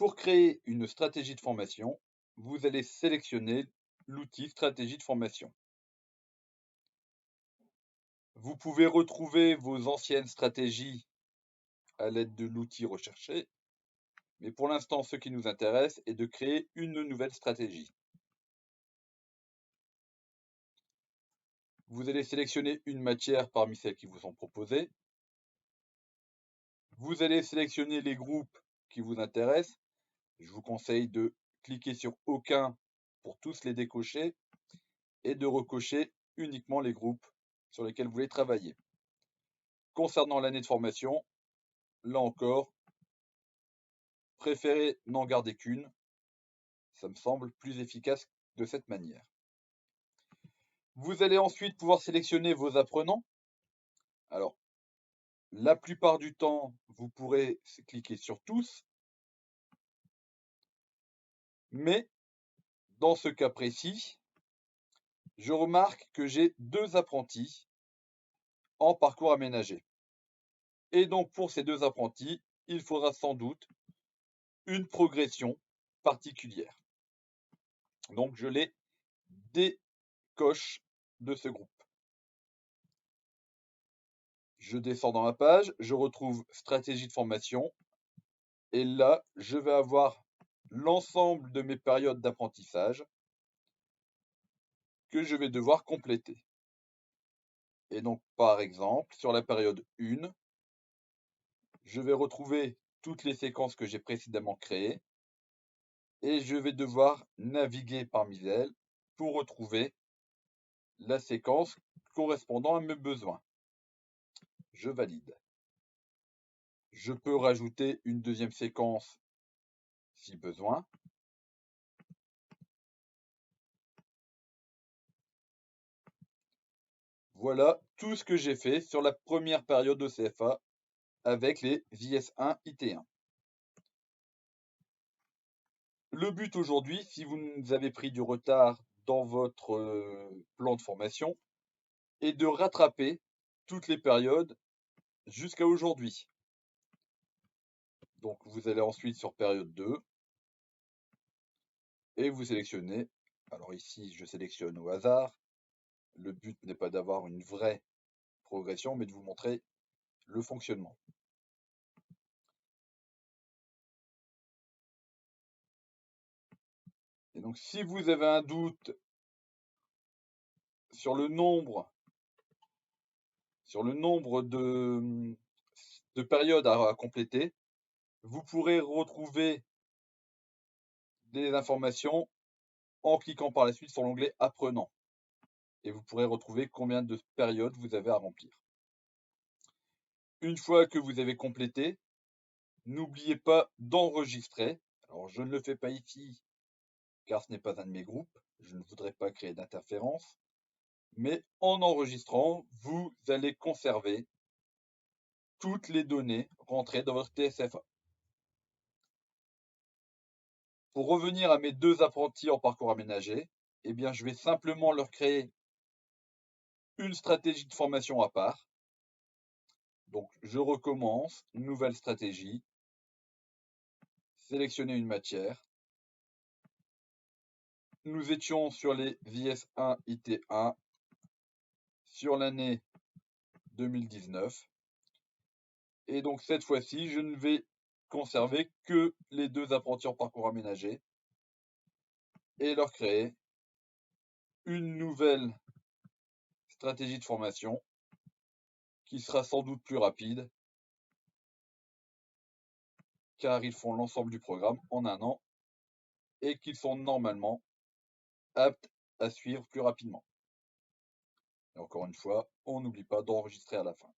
Pour créer une stratégie de formation, vous allez sélectionner l'outil stratégie de formation. Vous pouvez retrouver vos anciennes stratégies à l'aide de l'outil recherché, mais pour l'instant, ce qui nous intéresse est de créer une nouvelle stratégie. Vous allez sélectionner une matière parmi celles qui vous sont proposées. Vous allez sélectionner les groupes qui vous intéressent. Je vous conseille de cliquer sur aucun pour tous les décocher et de recocher uniquement les groupes sur lesquels vous voulez travailler. Concernant l'année de formation, là encore, préférez n'en garder qu'une. Ça me semble plus efficace de cette manière. Vous allez ensuite pouvoir sélectionner vos apprenants. Alors, la plupart du temps, vous pourrez cliquer sur tous, mais dans ce cas précis, je remarque que j'ai 2 apprentis en parcours aménagé. Et donc pour ces 2 apprentis, il faudra sans doute une progression particulière. Donc je les décoche de ce groupe. Je descends dans ma page, je retrouve stratégie de formation et là, je vais avoir l'ensemble de mes périodes d'apprentissage que je vais devoir compléter. Et donc, par exemple, sur la période 1, je vais retrouver toutes les séquences que j'ai précédemment créées et je vais devoir naviguer parmi elles pour retrouver la séquence correspondant à mes besoins. Je valide. Je peux rajouter une deuxième séquence si besoin. Voilà tout ce que j'ai fait sur la première période de CFA avec les IS1 IT1. Le but aujourd'hui, si vous avez pris du retard dans votre plan de formation, est de rattraper toutes les périodes jusqu'à aujourd'hui. Donc vous allez ensuite sur période 2 et vous sélectionnez. Alors ici, je sélectionne au hasard. Le but n'est pas d'avoir une vraie progression, mais de vous montrer le fonctionnement. Et donc, si vous avez un doute sur le nombre de périodes à compléter, vous pourrez retrouver des informations en cliquant par la suite sur l'onglet Apprenant. Et vous pourrez retrouver combien de périodes vous avez à remplir. Une fois que vous avez complété, n'oubliez pas d'enregistrer. Alors, je ne le fais pas ici, car ce n'est pas un de mes groupes. Je ne voudrais pas créer d'interférence. Mais en enregistrant, vous allez conserver toutes les données rentrées dans votre TSFA. Pour revenir à mes 2 apprentis en parcours aménagé, eh bien, je vais simplement leur créer une stratégie de formation à part. Donc, je recommence, nouvelle stratégie, sélectionner une matière. Nous étions sur les IS1 IT1 sur l'année 2019. Et donc, cette fois-ci, je ne vais conserver que les 2 apprentis en parcours aménagé et leur créer une nouvelle stratégie de formation qui sera sans doute plus rapide car ils font l'ensemble du programme en un an et qu'ils sont normalement aptes à suivre plus rapidement. Et encore une fois, on n'oublie pas d'enregistrer à la fin.